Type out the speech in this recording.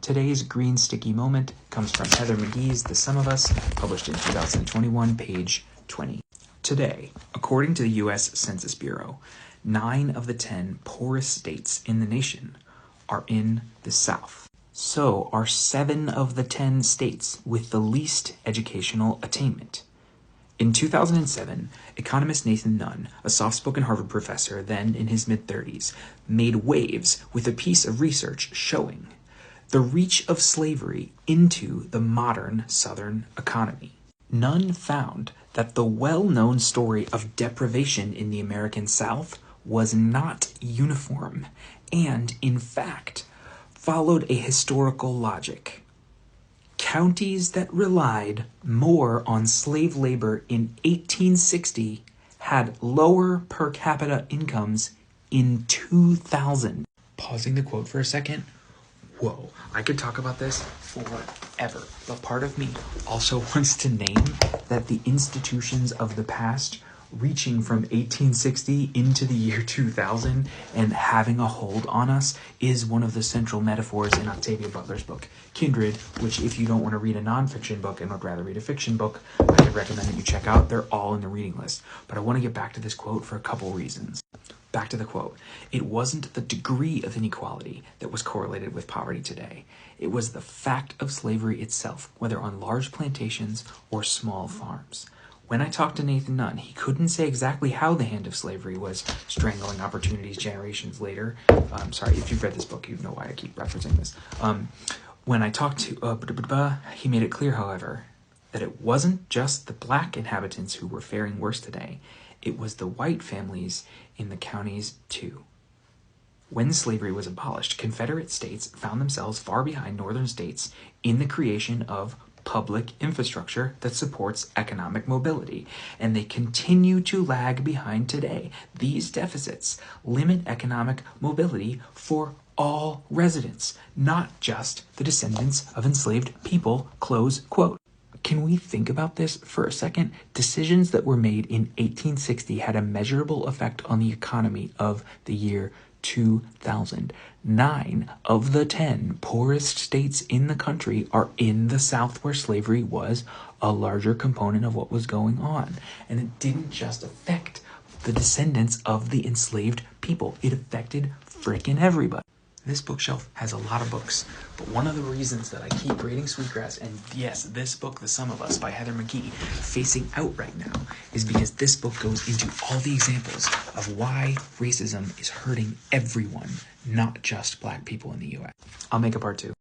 Today's green sticky moment comes from Heather McGhee's The Sum of Us, published in 2021, page 20. Today, according to the U.S. Census Bureau, 9 of the 10 poorest states in the nation are in the South. So are 7 of the 10 states with the least educational attainment. In 2007, economist Nathan Nunn, a soft-spoken Harvard professor then in his mid-30s, made waves with a piece of research showing the reach of slavery into the modern Southern economy. Nunn found that the well-known story of deprivation in the American South was not uniform and, in fact, followed a historical logic. Counties that relied more on slave labor in 1860 had lower per capita incomes in 2000. Pausing the quote for a second. Whoa, I could talk about this forever, but part of me also wants to name that the institutions of the past reaching from 1860 into the year 2000 and having a hold on us is one of the central metaphors in Octavia Butler's book, Kindred, which if you don't want to read a nonfiction book and would rather read a fiction book, I could recommend that you check out. They're all in the reading list. But I want to get back to this quote for a couple reasons. Back to the quote. It wasn't the degree of inequality that was correlated with poverty today. It was the fact of slavery itself, whether on large plantations or small farms. When I talked to Nathan Nunn, he couldn't say exactly how the hand of slavery was strangling opportunities generations later. Sorry, if you've read this book, you know why I keep referencing this. When I talked to he made it clear, however, that it wasn't just the black inhabitants who were faring worse today. It was the white families in the counties, too. When slavery was abolished, Confederate states found themselves far behind northern states in the creation of public infrastructure that supports economic mobility, and they continue to lag behind today. These deficits limit economic mobility for all residents, not just the descendants of enslaved people, close quote. Can we think about this for a second? Decisions that were made in 1860 had a measurable effect on the economy of the year 2000. 9 of the 10 poorest states in the country are in the South, where slavery was a larger component of what was going on. And it didn't just affect the descendants of the enslaved people. It affected frickin' everybody. This bookshelf has a lot of books, but one of the reasons that I keep reading Sweetgrass, and yes, this book, The Sum of Us by Heather McGhee, facing out right now, is because this book goes into all the examples of why racism is hurting everyone, not just black people in the U.S. I'll make a part 2.